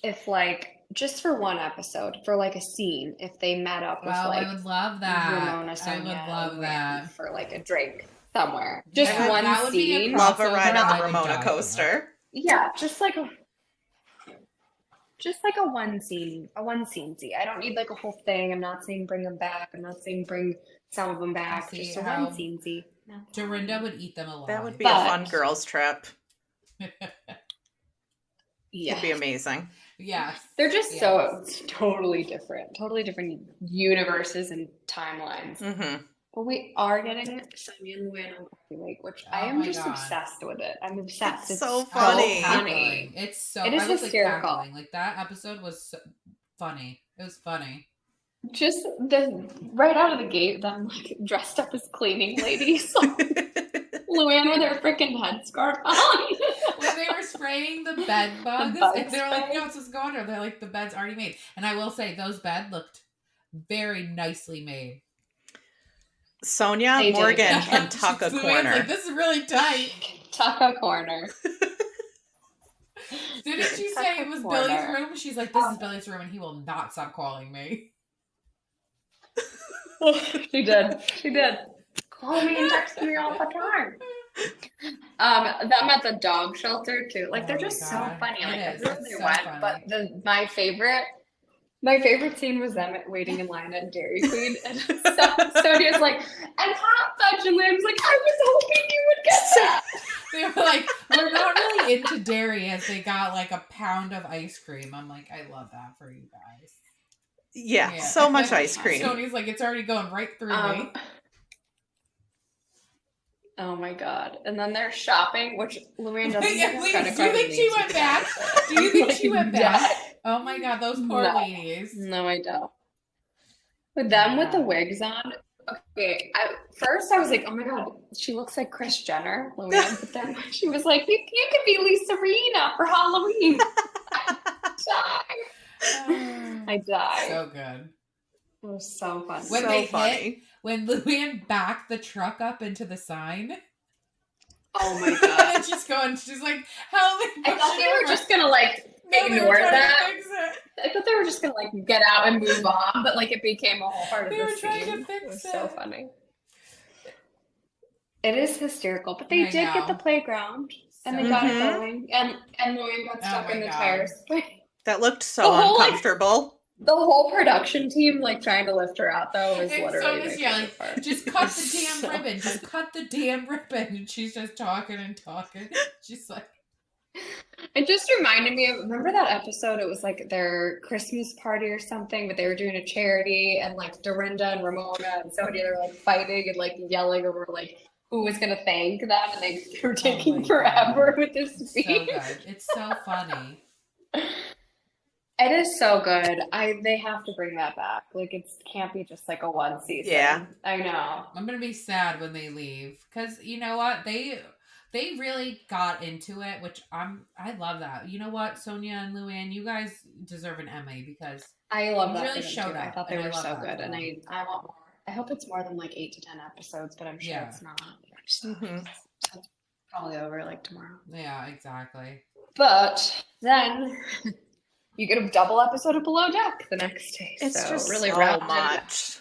if like just for one episode, for like a scene, if they met up with like I would love that. Ramona, Sonja, I would love that for like a drink somewhere. Just one scene. Love a ride on the Ramona coaster. Yeah, just like a one scene scene. I don't need like a whole thing. I'm not saying bring them back. I'm not saying bring some of them back. Just a one scene. Dorinda would eat them alive. That would be a fun girls trip. Yeah, it'd be amazing. Yes, they're just so totally different universes and timelines. But we are getting Sonja and Luann on Crappie Lake, which I am just obsessed with it. I'm obsessed. It's so funny. It is hysterical. Like that episode was so funny. It was funny. Just right out of the gate, them like dressed up as cleaning ladies. Luann with her freaking headscarf on. When they were spraying the bed bugs, and they were like, "No, what's going on?" They're like, "The bed's already made." And I will say, those beds looked very nicely made. Sonja Morgan can tuck a corner. Like, this is really tight. Tuck a corner. Didn't she say it was Billy's room? She's like, "This is Billy's room, and he will not stop calling me." She did. Call me and text me all the time. Them at the dog shelter too. Like they're just so funny. Like everywhere they went. But my favorite My favorite scene was them waiting in line at Dairy Queen, and Sonia's like, and hot fudge, and Liam's like, I was hoping you would get that. They were like, we're not really into dairy, as they got like a pound of ice cream. I'm like, I love that for you guys. Yeah. So much ice cream. Tony's like, it's already going right through me. Oh my god! And then they're shopping, which Luann doesn't have a credit Do you card. think she went back? Do you think she went back? Oh my god, those poor ladies. No, I don't. With them with the wigs on. Okay, first I was like, oh my god, she looks like Kris Jenner, Luann. But then she was like, you could be Lisa Rinna for Halloween. I died. So good. It was so fun. When so they funny. hit, when Luann backed the truck up into the sign. Oh my god. And she's like, how they I thought they were just gonna like ignore that. I thought they were just gonna like get out and move on, but like it became a whole part of the scene. It was so funny. It is hysterical, but they did get the playground and they got it going, and Luann got stuck in the tires. That looked so uncomfortable. The whole production team, like, trying to lift her out, though, was literally so yelling, just cut the damn ribbon. Just cut the damn ribbon. And she's just talking and talking. She's like... It just reminded me of, remember that episode? It was, like, their Christmas party or something, but they were doing a charity, and, like, Dorinda and Ramona and Sonia, they were, like, fighting and, like, yelling over, like, who was going to thank them, and they were taking forever with this speech. So good. It's so funny. It is so good. They have to bring that back. Like, it can't be just like a one season. Yeah. I know. I'm gonna be sad when they leave, because you know what, they really got into it, which I love that. You know what, Sonja and Luann, you guys deserve an Emmy, because I love that. Really showed up. I thought they were so good, and I want more. I hope it's more than like 8 to 10 episodes, but I'm sure it's not. It's probably over like tomorrow. Yeah, exactly. But then. You get a double episode of Below Deck the next day. It's so just really so much.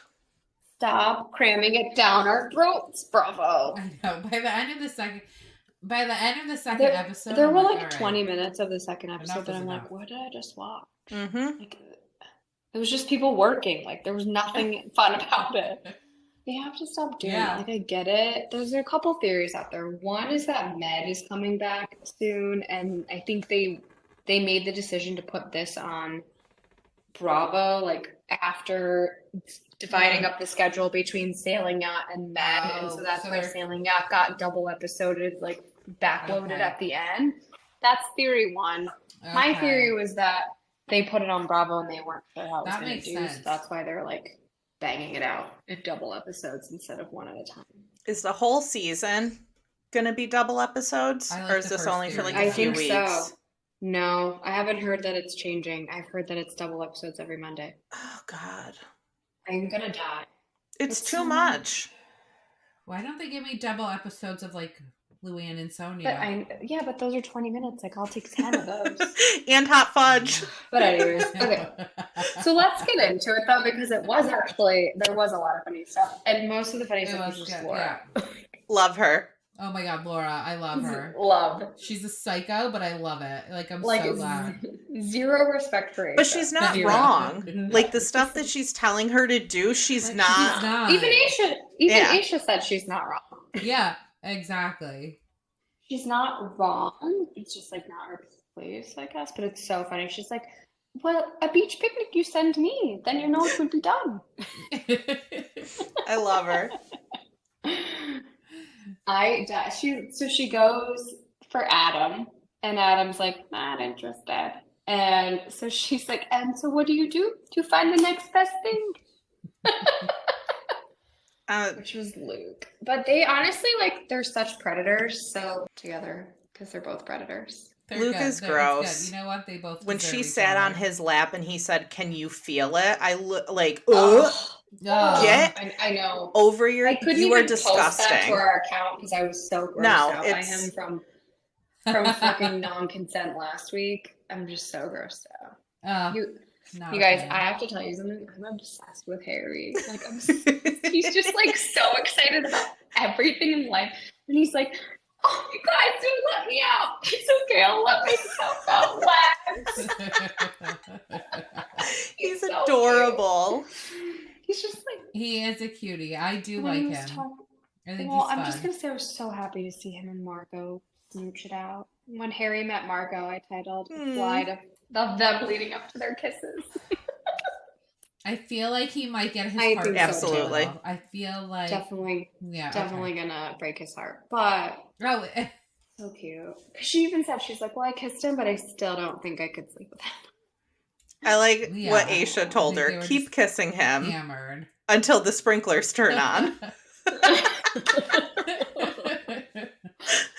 Stop cramming it down our throats, Bravo. I know. By the end of the second episode, there were like 20 minutes of the second episode that I'm like, what did I just watch? Mm-hmm. Like, it was just people working. Like, there was nothing fun about it. They have to stop doing it. Like, I get it. There's a couple theories out there. One is that Med is coming back soon, and I think they made the decision to put this on Bravo, like, after dividing up the schedule between Sailing Yacht and Med, and so that's why Sailing Yacht got double episoded, like, backloaded at the end. That's theory one. Okay. My theory was that they put it on Bravo and they weren't sure how it was going to do, so that's why they're, like, banging it out in double episodes instead of one at a time. Is the whole season going to be double episodes, or is this only for, like, a few weeks? I think so. No, I haven't heard that it's changing. I've heard that it's double episodes every Monday. Oh, God. I'm gonna die. It's too much. Why don't they give me double episodes of, like, Luann and Sonja? But those are 20 minutes. Like, I'll take 10 of those. And hot fudge. But anyways, okay. So let's get into it, though, because there was a lot of funny stuff. And most of the funny stuff was just Laura. Yeah. Love her. Oh my God, Laura, I love her. Love. She's a psycho, but I love it. Like, I'm so glad. Zero respect for Aisha. But she's not wrong. Like, the stuff that she's telling her to do, she's not. Even Aisha said she's not wrong. Yeah, exactly. She's not wrong. It's just, like, not her place, I guess. But it's so funny. She's like, well, a beach picnic you send me, then your nose would be done. I love her. She goes for Adam, and Adam's like, not interested. And so she's like, and so what do you do to find the next best thing? Which was Luke. But they honestly, like, they're such predators, so together, because they're both predators. Luke is gross. You know what? They both. When she sat on his lap and he said, "Can you feel it?" I I know. Over your. I couldn't you even were disgusting. Post that to our account because I was so grossed out by him from fucking non-consent last week. I'm just so grossed out. You guys, I have to tell you something. I'm obsessed with Harry. Like, he's just like so excited about everything in life, and he's like, "Oh, you guys don't let me out. It's okay. I'll let myself out last." He's so adorable. He's just like... He is a cutie. I do like him. I think he's fun. I'm just going to say I was so happy to see him and Margot smooch it out. When Harry met Margot, I titled A Slide of them leading up to their kisses. I feel like he might get his heart. Absolutely. I feel like definitely gonna break his heart. But so cute. She even said, she's like, well, I kissed him, but I still don't think I could sleep with him. I like what Aisha told her. Keep kissing him until the sprinklers turn on.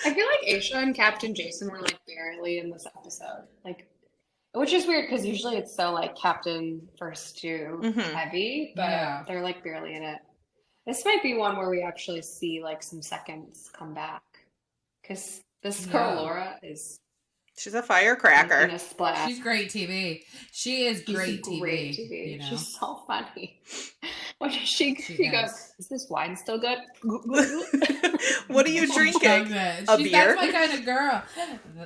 I feel like Aisha and Captain Jason were like barely in this episode. Like, which is weird because usually it's so like Captain first two heavy, but they're like barely in it. This might be one where we actually see like some seconds come back because this girl Laura is... She's a firecracker. In a splash. She's great TV. She is great TV. You know? She's so funny. When she goes, is this wine still good? What are you drinking? A beer? That's my kind of girl.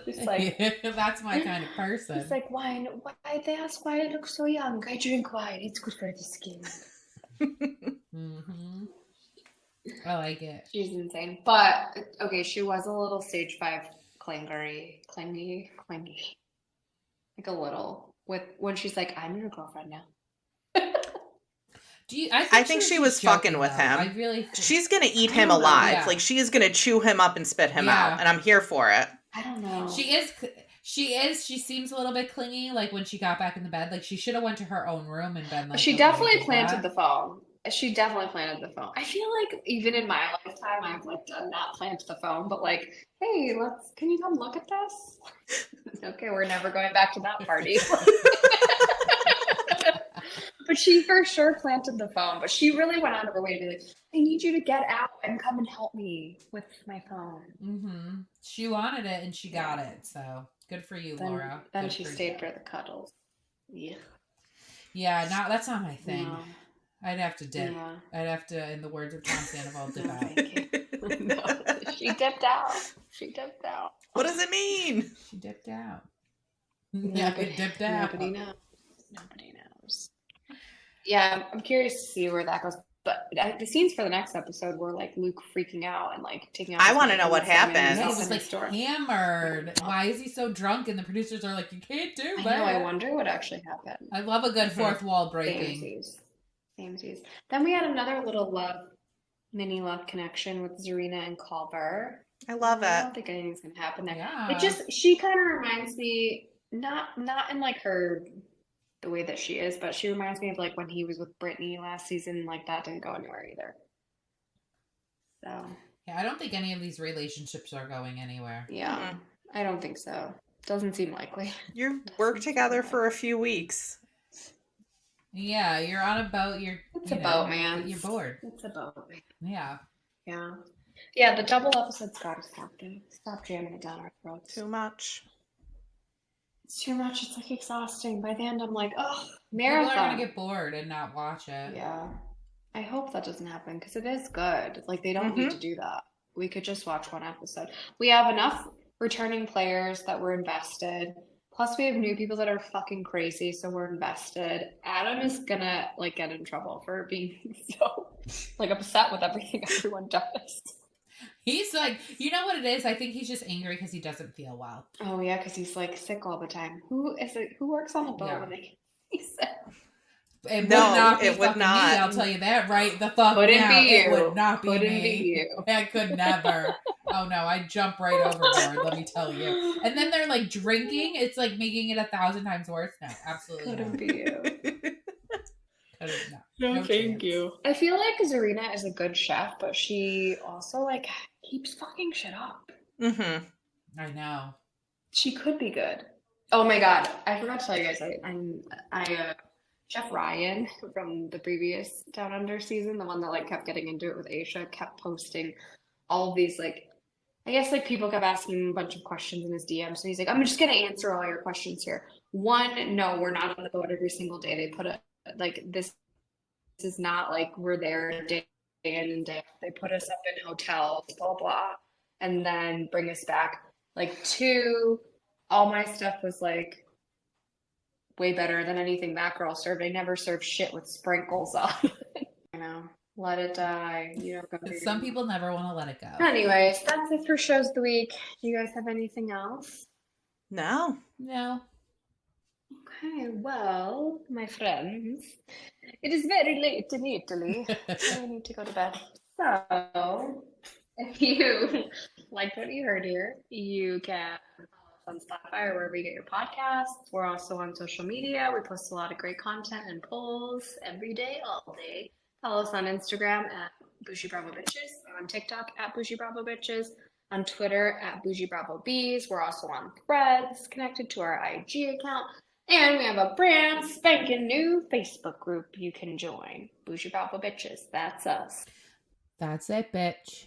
She's like, that's my kind of person. It's like, wine. Why they ask why I look so young? I drink wine. It's good for the skin. I like it. She's insane. But okay, she was a little stage 5 clingy, like a little with when she's like, I'm your girlfriend now. I think she was fucking with him. She's gonna eat him alive. Yeah. Like she is gonna chew him up and spit him out, and I'm here for it. I don't know. She seems a little bit clingy. Like when she got back in the bed, like she should have went to her own room and been like. She definitely planted the phone. She definitely planted the phone. I feel like even in my lifetime, I've like done not plant the phone, but like, hey, can you come look at this? Okay, we're never going back to that party. But she for sure planted the phone. But she really went out of her way to be like, I need you to get out and come and help me with my phone. She wanted it and she got it. So good for you, Laura. Then she stayed for the cuddles. Yeah. Yeah, that's not my thing. No. I'd have to dip. Yeah. I'd have to, in the words of Tom Sandoval, dip out. No, she dipped out. What does it mean? She dipped out. Nobody knows. Yeah, I'm curious to see where that goes. But the scenes for the next episode were like Luke freaking out and like taking out. I want to know what happened. He was like hammered. Why is he so drunk? And the producers are like, you can't do that. I know. I wonder what actually happened. I love a good fourth wall breaking. Samesies. Then we had another little mini love connection with Zarina and Culver. I love it. I don't think anything's gonna happen there. Yeah. She kind of reminds me, not in like her the way that she is, but she reminds me of like when he was with Brittany last season. Like that didn't go anywhere either. So yeah, I don't think any of these relationships are going anywhere. Yeah, I don't think so. Doesn't seem likely. You work together for a few weeks. Yeah, you're on a boat. It's a boat, man. You're bored. It's a boat. Yeah. Yeah, the double episode's got to stop, dude. Stop jamming it down our throats. Too much. It's too much. It's like exhausting. By the end, I'm like, oh, marathon. People are gonna get bored and not watch it. Yeah. I hope that doesn't happen because it is good. Like they don't need to do that. We could just watch one episode. We have enough returning players that we're invested. Plus, we have new people that are fucking crazy, so we're invested. Adam is gonna like get in trouble for being so like upset with everything everyone does. He's like, you know what it is? I think he's just angry because he doesn't feel well. Oh yeah, because he's like sick all the time. Who works on a boat when they get sick? It would not be me, I'll tell you that right the fuck now. It would not be me. It could never. Oh no, I'd jump right overboard, let me tell you. And then they're like drinking, it's like making it 1,000 times worse. No, absolutely couldn't be you. No, thank you. I feel like Zarina is a good chef, but she also like keeps fucking shit up. I know. She could be good. Oh my god, I forgot to tell you guys. I Chef Ryan from the previous Down Under season, the one that like kept getting into it with Aisha, kept posting all of these like, I guess like people kept asking him a bunch of questions in his DMs. So he's like, I'm just gonna answer all your questions here. One, no, we're not on the boat every single day. They put like this is not like we're there day in and day out. They put us up in hotels, blah blah, and then bring us back. Like 2, all my stuff was like way better than anything that girl served. I never served shit with sprinkles on it. You know, let it die. You don't go. Some people never want to let it go. Anyways, that's it for shows of the week. Do you guys have anything else? No. Okay, well, my friends, it is very late in Italy. I need to go to bed. So, if you liked what you heard here, you can follow us on Spotify or wherever you get your podcasts. We're also on social media. We post a lot of great content and polls every day, all day. Follow us on Instagram at Boujee Bravo Bitches, on TikTok at Boujee Bravo Bitches, on Twitter at Boujee Bravo Bees. We're also on Threads, connected to our IG account. And we have a brand spanking new Facebook group you can join. Boujee Bravo Bitches. That's us. That's it, bitch.